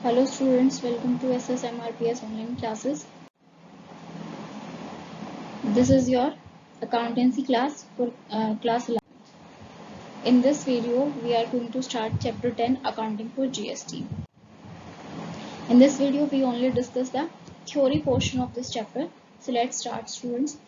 Hello students, welcome to SSMRPS online classes. This is your accountancy class for class 11. In this video, we are going to start chapter 10 accounting for GST. In this video, we only discuss the theory portion of this chapter. So let's start students.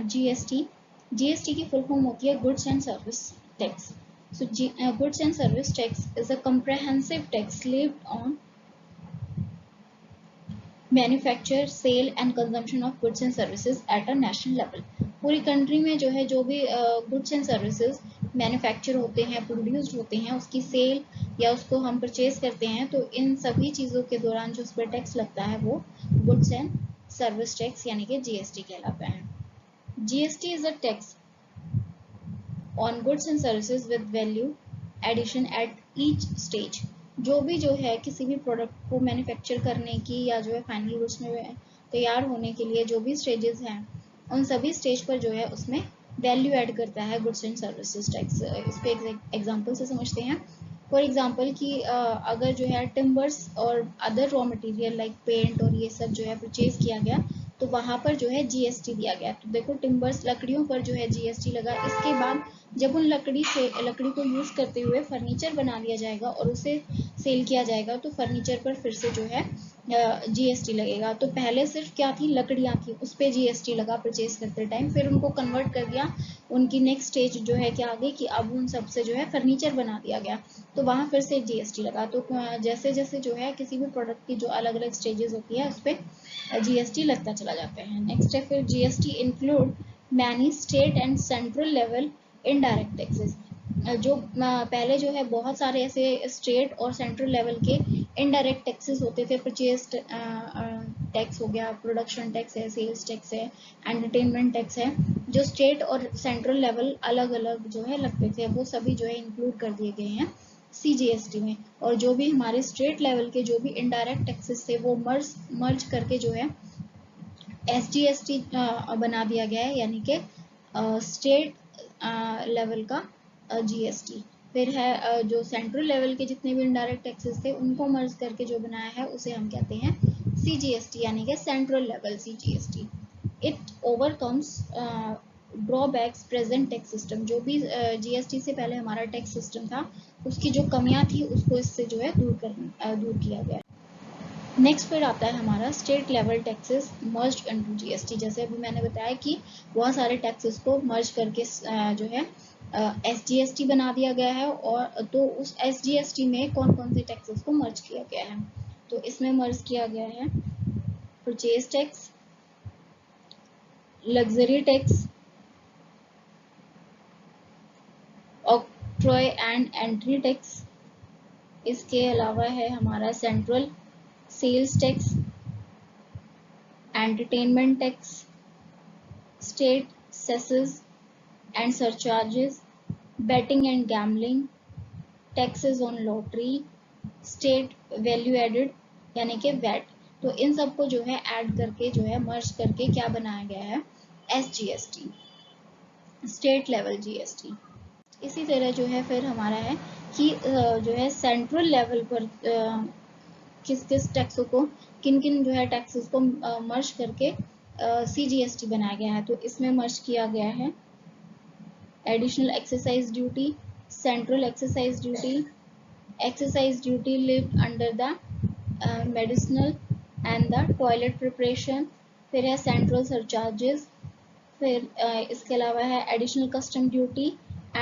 GST. GST की full form होती है Goods and Service Tax. So Goods and Service Tax is a comprehensive tax levied on manufacture sale and consumption of goods and services at a national level. पूरी country में जो है जो भी goods and services manufacture होते हैं, produced होते हैं, उसकी सेल या उसको हम परचेज करते हैं, तो इन सभी चीज़ों के दौरान जो उस पर टैक्स लगता है वो गुड्स एंड सर्विस टैक्स यानी कि जीएसटी कहलाता है। GST is a tax on goods and services with value addition at each stage. जो है किसी भी प्रोडक्ट को मैन्युफैक्चर करने की या जो है फाइनल गुड्स में तैयार होने के लिए जो भी स्टेजेस हैं, उन सभी स्टेज पर जो है उसमें वैल्यू ऐड करता है गुड्स एंड सर्विसेज टैक्स। इस पे एग्जांपल से समझते हैं। फॉर एग्जांपल कि अगर जो है टिम्बर्स और other raw material like paint और ये सब जो है परचेज किया गया, तो वहाँ पर जो है जीएसटी दिया गया। तो देखो टिम्बर्स लकड़ियों पर जो है जीएसटी लगा। इसके बाद जब उन लकड़ी को यूज़ करते हुए फर्नीचर बना लिया जाएगा और उसे सेल किया जाएगा, तो फर्नीचर पर फिर से जो है जीएसटी लगेगा। तो पहले सिर्फ क्या थी, लकड़ियाँ थी, उस पर जीएसटी लगा परचेज करते टाइम, फिर उनको कन्वर्ट कर दिया। उनकी नेक्स्ट स्टेज जो है क्या आ गई कि अब उन सब से जो है फर्नीचर बना दिया गया, तो वहाँ फिर से जीएसटी लगा। तो जैसे जैसे जो है किसी भी प्रोडक्ट की जो अलग अलग स्टेजेस होती है उस पर जीएसटी लगता चला जाता है। नेक्स्ट है फिर GST include many state and central level indirect taxes. जो पहले जो है बहुत सारे ऐसे स्टेट और सेंट्रल लेवल के इनडायरेक्ट टैक्सेस होते थे। परचेज टैक्स हो गया, प्रोडक्शन टैक्स है, सेल्स टैक्स है, एंटरटेनमेंट टैक्स है। जो स्टेट और सेंट्रल लेवल अलग अलग जो है लगते थे, वो सभी जो है इंक्लूड कर दिए गए हैं सीजीएसटी में। और जो भी हमारे स्टेट लेवल के जो भी इनडायरेक्ट टैक्सेस थे वो मर्ज करके जो है एसजीएसटी बना दिया गया है, यानी कि स्टेट लेवल का जीएसटी। फिर है जो सेंट्रल लेवल के जितने भी इनडायरेक्ट टैक्सेस थे उनको मर्ज करके जो बनाया है उसे हम कहते हैं सीजीएसटी, यानी कि central level CGST. It overcomes drawbacks present tax system. जो भी जीएसटी से पहले हमारा टैक्स सिस्टम था उसकी जो कमियां थी उसको इससे जो है दूर किया गया। नेक्स्ट फिर आता है हमारा state level taxes merge into GST. जैसे अभी मैंने बताया कि बहुत सारे टैक्सेस को मर्ज करके जो है एसजीएसटी बना दिया गया है। और तो उस एसजीएसटी में कौन कौन से टैक्सेस को मर्ज किया गया है, तो इसमें मर्ज किया गया है purchase tax, luxury tax, octroi and entry tax. इसके अलावा है हमारा central sales tax, entertainment tax, state cesses and surcharges, betting and gambling, taxes on lottery, state value added यानी कि वैट। तो इन सबको जो है ऐड करके जो है मर्ज करके क्या बनाया गया है, एसजीएसटी, स्टेट लेवल जीएसटी। इसी तरह जो है फिर हमारा है कि जो है सेंट्रल लेवल पर किस किस टैक्सों को, किन किन जो है टैक्सेस को मर्ज करके सीजीएसटी बनाया गया है। तो इसमें मर्ज किया गया है additional excise duty, central excise duty lived under the medicinal and the toilet preparation। फिर है central surcharges। फिर इसके अलावा है additional custom duty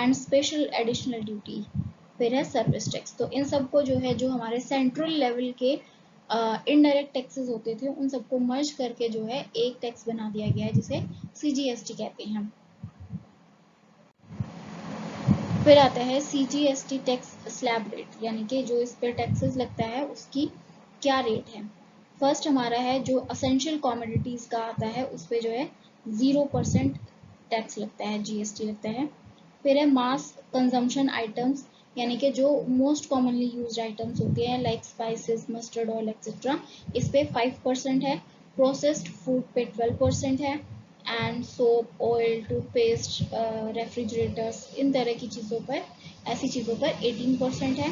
and special additional duty। फिर है सर्विस टैक्स। तो इन सबको जो है जो हमारे सेंट्रल लेवल के इनडायरेक्ट टैक्सेस होते थे उन सबको मर्ज करके जो है एक टैक्स बना दिया गया है जिसे सीजीएसटी कहते हैं। फिर आता है सीजीएसटी टैक्स स्लैब रेट, यानी कि जो इस पर टैक्सेस लगता है उसकी क्या रेट है। फर्स्ट हमारा है जो असेंशियल कॉमोडिटीज का आता है उस पर जो है 0% टैक्स लगता है, जीएसटी लगता है। फिर है मास कंजम्पशन आइटम्स, यानी कि जो मोस्ट कॉमनली यूज्ड आइटम्स होते हैं like spices, mustard oil etcetera, इस पे 5% है। प्रोसेस्ड फूड पे 12% है। And soap, oil, toothpaste, refrigerators, इन तरह की चीज़ों पर, ऐसी चीज़ों पर 18% है।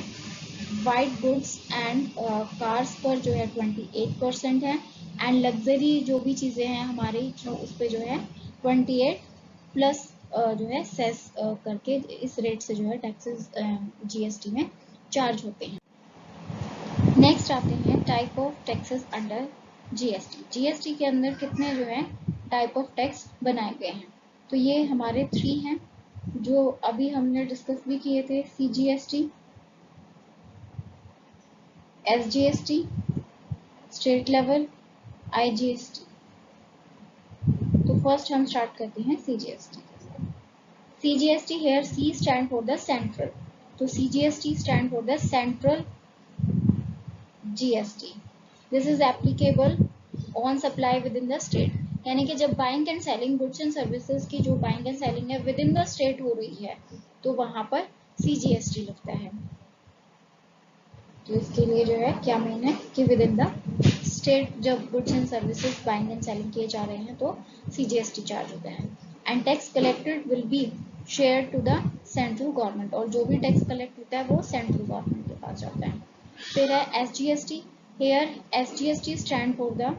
वाइट गुड्स एंड कार्स पर जो है 28% है, एंड लग्जरी जो भी चीज़ें हैं हमारी जो उस पर जो है 28 प्लस जो है सेस करके इस रेट से जो है टैक्सेस जीएसटी में चार्ज होते हैं। नेक्स्ट आते हैं type of taxes under GST. GST के अंदर कितने जो है टाइप ऑफ टैक्स बनाए गए हैं, तो ये हमारे 3 हैं जो अभी हमने डिस्कस भी किए थे, CGST, SGST, state level, IGST. तो फर्स्ट हम स्टार्ट करते हैं CGST. CGST here C stand for the central, तो CGST stand for the central GST. This is applicable on supply within the state, यानी कि जब buying and selling goods and services की जो buying and selling है within the state हो रही है तो वहां पर सीजीएसटी लगता है। तो इसके लिए जो है क्या मीन है कि विद इन द स्टेट जब goods and services buying and selling किए जा रहे हैं तो सीजीएसटी चार्ज होता है। And tax collected will be share to the central government, और जो भी टैक्स कलेक्ट होता है वो सेंट्रल गवर्नमेंट के पास जाता है। फिर है SGST, here SGST stand for the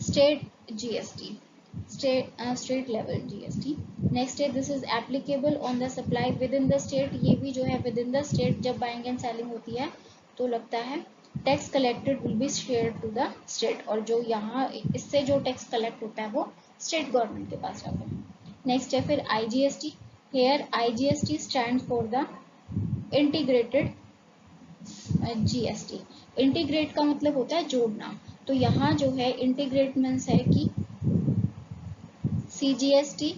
state GST, state level GST. Next है this is applicable on the supply within the state, ये भी जो है विद इन द स्टेट जब बाइंग एंड सेलिंग होती है तो लगता है। Tax collected will be share to the state, और जो यहाँ इससे जो टैक्स कलेक्ट होता है वो स्टेट गवर्नमेंट के पास जाता है। नेक्स्ट है फिर IGST, here IGST stand for the integrated GST. Integrate का मतलब होता है जोड़ना, तो यहाँ जो है इंटीग्रेट मीन्स है कि सीजीएसटी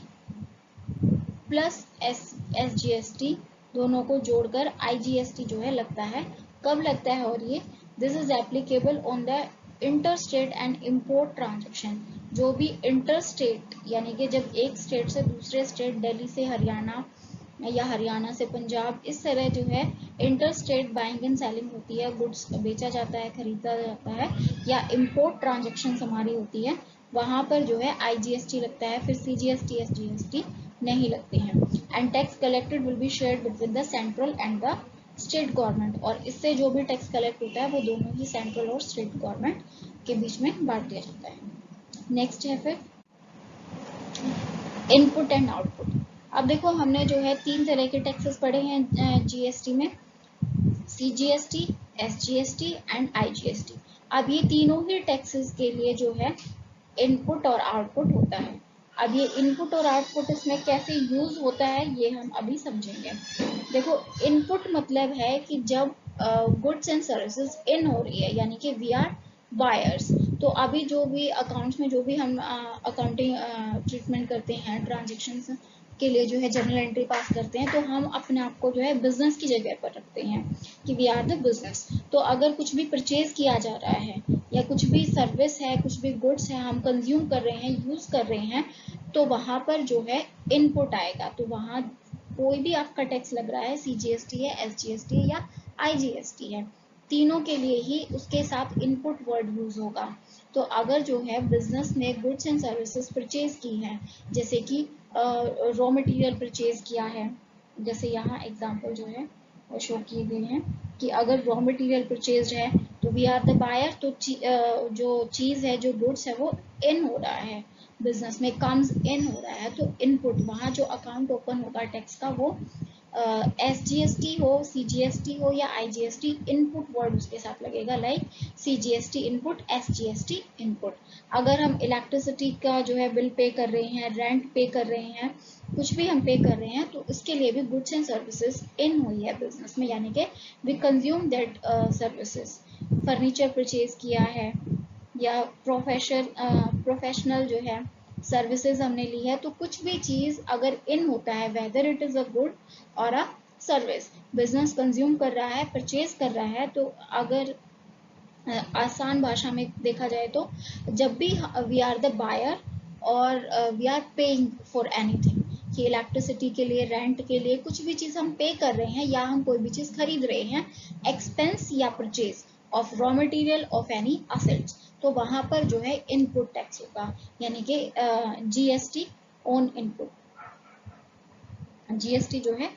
प्लस एसजीएसटी दोनों को जोड़कर आईजीएसटी जो है लगता है। कब लगता है, और ये this is applicable on the inter state and import transaction, जो भी इंटर स्टेट यानी कि जब एक स्टेट से दूसरे स्टेट, दिल्ली से हरियाणा या हरियाणा से पंजाब, इस तरह जो है inter state buying and selling होती है, गुड्स बेचा जाता है, खरीदा जाता है, या इम्पोर्ट ट्रांजेक्शन हमारी होती है, वहां पर जो है आईजीएसटी लगता है। फिर सीजीएसटी एसजीएसटी नहीं लगते हैं। And tax collected will be shared between the central and the state government, और इससे जो भी टैक्स कलेक्ट होता है वो दोनों ही सेंट्रल और स्टेट गवर्नमेंट के बीच में बांट दिया जाता है। नेक्स्ट है फिर इनपुट एंड आउटपुट। अब देखो हमने जो है 3 तरह के टैक्सेस पढ़े हैं जीएसटी में, सीजीएसटी, एसजीएसटी एंड आईजीएसटी। अब ये तीनों ही टैक्सेस के लिए जो है इनपुट और आउटपुट होता है। अब ये इनपुट और आउटपुट इसमें कैसे यूज होता है ये हम अभी समझेंगे। देखो इनपुट मतलब है कि जब गुड्स एंड सर्विसेज इन हो रही है, यानी कि वी आर बायर्स, तो अभी जो भी अकाउंट्स में जो भी हम अकाउंटिंग ट्रीटमेंट करते हैं, ट्रांजेक्शन्स के लिए जो है जर्नल एंट्री पास करते हैं, तो हम अपने आप को जो है बिजनेस की जगह पर रखते हैं कि वी आर द बिजनेस। तो अगर कुछ भी परचेज किया जा रहा है या कुछ भी सर्विस है, कुछ भी गुड्स है हम कंज्यूम कर रहे हैं, यूज कर रहे हैं, तो वहां पर जो है इनपुट आएगा। तो वहां कोई भी आपका टैक्स लग रहा है, सीजीएसटी है, एसजीएसटी है या आईजीएसटी है, तीनों के लिए ही उसके साथ इनपुट वर्ड यूज होगा। तो अगर जो है बिजनेस ने गुड्स एंड सर्विसेज परचेज की हैं, जैसे कि रॉ मटेरियल परचेज किया है, जैसे यहाँ एग्जांपल जो है शो किए गए हैं कि अगर रॉ मटेरियल परचेज है तो वी आर द बायर, तो जो चीज़ है, जो गुड्स है वो इन हो रहा है, बिजनेस में कम्स इन हो रहा है, तो इनपुट वहाँ जो अकाउंट ओपन होगा टैक्स का वो एसजीएसटी हो, सीजीएसटी हो या आईजीएसटी, इनपुट वर्ड उसके साथ लगेगा, like CGST input, SGST input. अगर हम इलेक्ट्रिसिटी का जो है बिल पे कर रहे हैं, रेंट पे कर रहे हैं, कुछ भी हम पे कर रहे हैं, तो इसके लिए भी गुड्स एंड सर्विसेज इन हुई है बिजनेस में, यानी कि we consume that services. Furniture purchase किया है या प्रोफेशनल जो है सर्विसेज हमने ली है, तो कुछ भी चीज अगर इन होता है, whether it is a good और अ सर्विस, बिजनेस कंज्यूम कर रहा है, परचेज कर रहा है, तो अगर आसान भाषा में देखा जाए तो जब भी वी आर द बायर और we are paying for anything, कि इलेक्ट्रिसिटी के लिए, रेंट के लिए, कुछ भी चीज हम पे कर रहे हैं या हम कोई भी चीज खरीद रहे हैं, एक्सपेंस या purchase of raw material of any assets, तो वहां पर जो है इनपुट टैक्स होगा, यानी कि जीएसटी ऑन इनपुट, जीएसटी जो है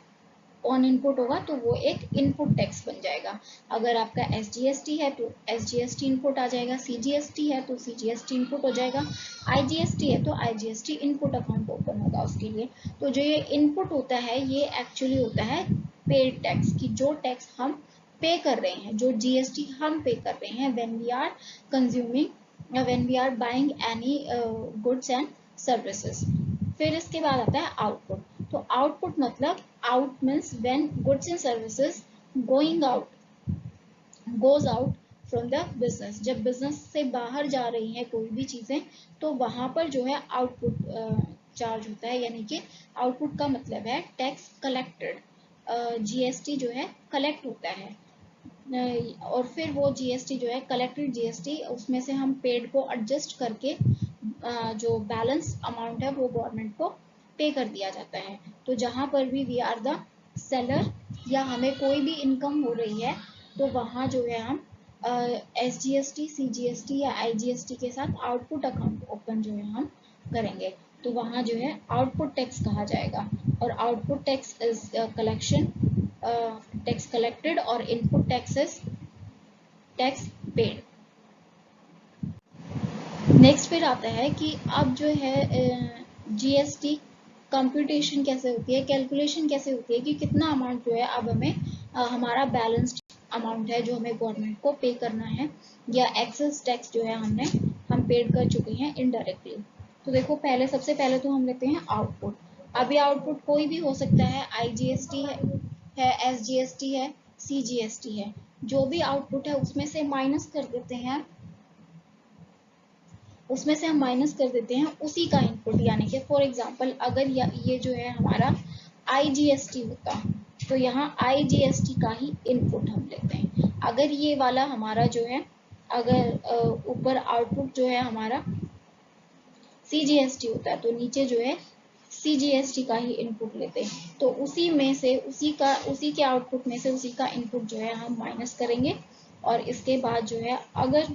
ऑन इनपुट होगा तो वो एक इनपुट टैक्स बन जाएगा। अगर आपका SGST है तो SGST इनपुट आ जाएगा, CGST है तो CGST इनपुट हो जाएगा, IGST है तो IGST इनपुट अकाउंट ओपन होगा उसके लिए। तो जो ये इनपुट होता है ये एक्चुअली होता है पेड टैक्स, की जो टैक्स हम पे कर रहे हैं, जो GST हम पे कर रहे हैं when we are consuming, when we are buying any goods and services. फिर इसके बाद आता है आउटपुट। तो आउटपुट मतलब out means when goods and services going out, goes out from the business, जब बिजनेस से बाहर जा रही हैं कोई भी चीजें तो वहां पर जो है आउटपुट चार्ज होता है। यानी कि आउटपुट का मतलब है टैक्स कलेक्टेड, GST जो है कलेक्ट होता है, और फिर वो GST जो है कलेक्टेड GST उसमें से हम पेड को एडजस्ट करके जो बैलेंस अमाउंट है वो गवर्नमेंट को पे कर दिया जाता है। तो जहां पर भी वी आर द सेलर या हमें कोई भी इनकम हो रही है तो वहां जो है हम SGST, CGST या IGST के साथ आउटपुट अकाउंट ओपन जो है हम करेंगे, तो वहां जो है आउटपुट टैक्स कहा जाएगा। और output tax is collection, tax collected, और input tax is tax paid. Next फिर आता है कि अब जो है GST कंप्यूटेशन कैसे होती है, कैलकुलेशन कैसे होती है कि कितना अमाउंट जो है अब हमें हमारा बैलेंस्ड अमाउंट है जो हमें गवर्नमेंट को पे करना है, या एक्सेस टैक्स जो है हम पेड कर चुके हैं इनडायरेक्टली। तो देखो पहले, सबसे पहले तो हम लेते हैं आउटपुट। अब ये आउटपुट कोई भी हो सकता है, IGST है SGST है, CGST है, जो भी आउटपुट है उसमें से माइनस कर देते हैं, उसमें से हम माइनस कर देते हैं उसी का इनपुट। यानी कि फॉर एग्जांपल अगर ये जो है हमारा IGST होता तो यहाँ IGST का ही इनपुट हम लेते हैं। अगर ये वाला हमारा जो है, अगर ऊपर आउटपुट जो है हमारा CGST होता है तो नीचे जो है CGST का ही इनपुट लेते हैं। तो उसी में से उसी के आउटपुट में से उसी का इनपुट जो है हम माइनस करेंगे। और इसके बाद जो है अगर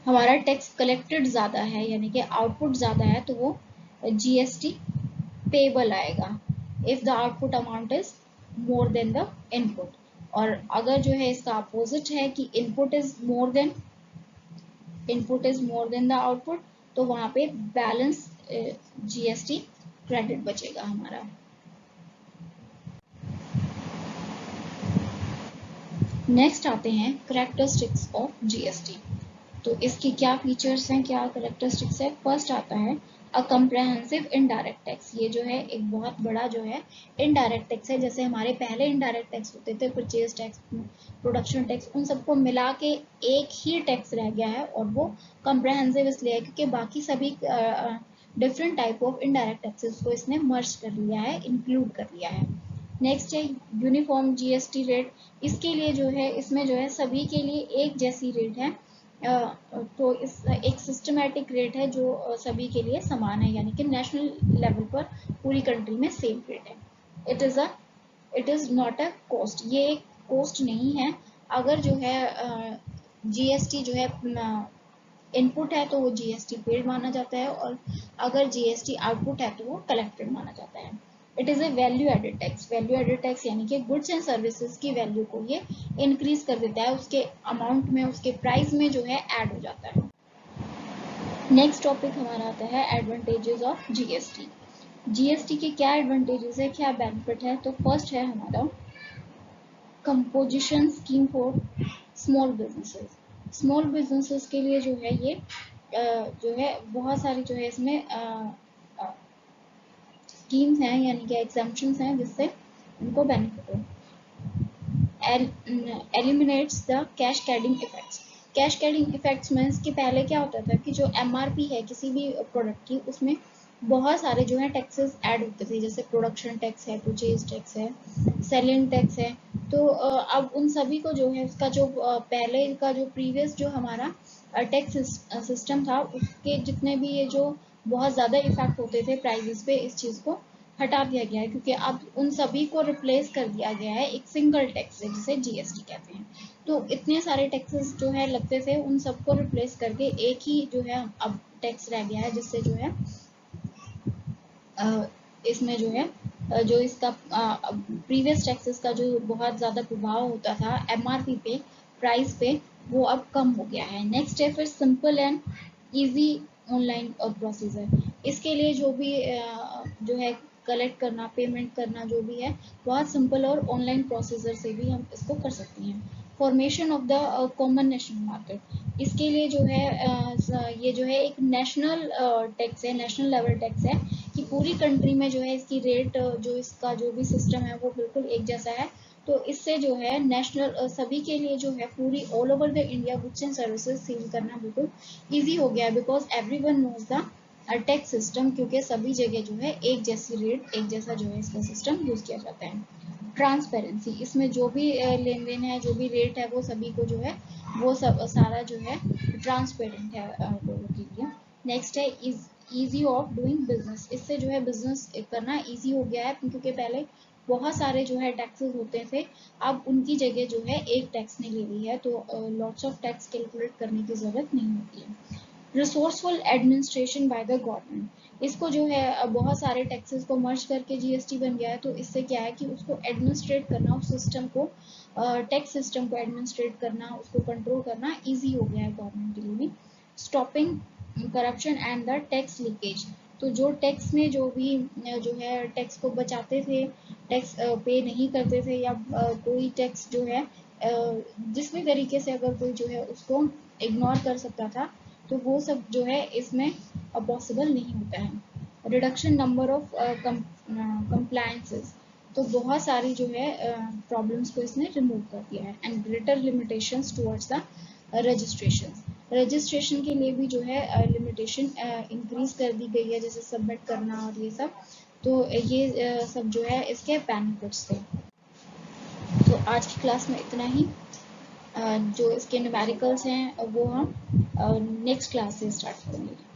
हमारा टैक्स कलेक्टेड ज़्यादा है यानी कि आउटपुट ज़्यादा है तो वो GST पेबल आएगा if the output amount is more than the input. और अगर जो है इसका अपोजिट है कि input is more than the output तो वहाँ पे बैलेंस GST क्रेडिट बचेगा हमारा। नेक्स्ट आते हैं कैरेक्टरिस्टिक्स ऑफ GST। तो इसकी क्या फीचर्स हैं, क्या कैरेक्टरिस्टिक्स है। फर्स्ट आता है अ कम्प्रहेंसिव इनडायरेक्ट टैक्स। ये जो है एक बहुत बड़ा जो है इनडायरेक्ट टैक्स है। जैसे हमारे पहले इनडायरेक्ट टैक्स होते थे, परचेज टैक्स, प्रोडक्शन टैक्स, उन सबको मिला के एक ही टैक्स रह गया है। और वो कम्प्रहेंसिव इसलिए है क्योंकि बाकी सभी different type of indirect taxes को इसने मर्ज कर लिया है, इंक्लूड कर लिया है। नेक्स्ट है यूनिफॉर्म GST रेट। इसके लिए जो है, इसमें जो है सभी के लिए एक जैसी रेट है। तो इस एक सिस्टमैटिक रेट है जो सभी के लिए समान है, यानी कि नेशनल लेवल पर पूरी कंट्री में सेम रेट है। It is not a cost, ये एक कॉस्ट नहीं है। अगर जो है GST जो है इनपुट है तो वो GST पेड माना जाता है, और अगर GST आउटपुट है तो वो कलेक्टेड माना जाता है। It is a value added tax. Value added tax यानी कि गुड्स एंड सर्विसेज की वैल्यू को ये इंक्रीज कर देता है, उसके अमाउंट में, उसके प्राइस में जो है ऐड हो जाता है। नेक्स्ट टॉपिक हमारा आता है एडवांटेजेस ऑफ GST। GST के क्या एडवांटेजेस है, क्या बेनिफिट है। तो फर्स्ट है हमारा composition scheme for small businesses. Small businesses के लिए जो है ये जो है बहुत सारी जो है इसमें स्कीम्स हैं, यानी कि एग्जाम्पशंस हैं जिससे उनको बेनिफिट हो। Eliminates the cascading effects. Cascading effects में इसके पहले क्या होता था कि जो MRP है किसी भी प्रोडक्ट की, उसमें बहुत सारे जो है टैक्सेस ऐड होते थे, जैसे प्रोडक्शन टैक्स है, परचेज टैक्स है, सेलिंग टैक्स है। तो अब उन सभी को जो है उसका जो पहले का जो प्रीवियस जो हमारा टैक्स सिस्टम था उसके जितने भी ये जो बहुत ज़्यादा इफेक्ट होते थे प्राइजेस पे, इस चीज़ को हटा दिया गया है, क्योंकि अब उन सभी को रिप्लेस कर दिया गया है एक सिंगल टैक्स से जिसे GST कहते हैं। तो इतने सारे टैक्सेस जो है लगते थे, उन सबको रिप्लेस करके एक ही जो है अब टैक्स रह गया है, जिससे जो है इसमें जो है जो इसका प्रीवियस टैक्सेस का जो बहुत ज़्यादा प्रभाव होता था एमआरपी पे, प्राइस पे, वो अब कम हो गया है। नेक्स्ट है फिर simple and easy online procedure. इसके लिए जो भी जो है कलेक्ट करना, पेमेंट करना जो भी है, बहुत सिंपल और ऑनलाइन प्रोसीजर से भी हम इसको कर सकते हैं। Formation of the common national market, इसके लिए जो है ये जो है एक नेशनल टैक्स है, नेशनल लेवल टैक्स है कि पूरी कंट्री में जो है इसकी रेट, जो इसका जो भी सिस्टम है वो बिल्कुल एक जैसा है। तो इससे जो है नेशनल सभी के लिए जो है पूरी all over the India goods and services sell करना बिल्कुल ईजी हो गया है, because everyone knows the tax system, क्योंकि सभी जगह जो है एक जैसी रेट, एक जैसा जो है इसका सिस्टम यूज किया जाता है। ट्रांसपेरेंसी, इसमें जो भी लेन देन है, जो भी रेट है, वो सभी को जो है वो सब सारा जो है ट्रांसपेरेंट है लोगों के लिए। नेक्स्ट है ईजी ऑफ डूइंग बिजनेस, इससे जो है बिजनेस करना ईजी हो गया है, क्योंकि पहले बहुत सारे जो है टैक्सेस होते थे, अब उनकी जगह जो है एक टैक्स ने ले ली है, तो लॉट्स ऑफ टैक्स कैलकुलेट करने की जरूरत नहीं होती है। Resourceful administration by the government, इसको जो है बहुत सारे टैक्सेस को मर्ज करके जीएसटी बन गया है, तो इससे क्या है कि उसको एडमिनिस्ट्रेट करना, उस सिस्टम को, टैक्स सिस्टम को एडमिनिस्ट्रेट करना, उसको कंट्रोल करना इजी हो गया है गवर्नमेंट के लिए भी। Stopping corruption and the tax leakage, तो जो टैक्स में जो भी जो है टैक्स को बचाते थे, टैक्स पे नहीं करते थे, या कोई टैक्स जो है जिस भी तरीके से अगर कोई जो है उसको इग्नोर कर सकता था, तो वो सब जो है इसमें पॉसिबल नहीं होता है। रिडक्शन नंबर ऑफ कंप्लायंसेस, तो बहुत सारी जो है प्रॉब्लम्स को इसने रिमूव कर दिया है। And greater limitations towards the registration, registration के लिए भी जो है लिमिटेशन इंक्रीज कर दी गई है, जैसे सबमिट करना और ये सब, तो ये सब जो है इसके बेनिफिट्स थे। तो आज की क्लास में इतना ही। जो इसके न्यूमेरिकल्स हैं वो हम नेक्स्ट क्लास से स्टार्ट करेंगे।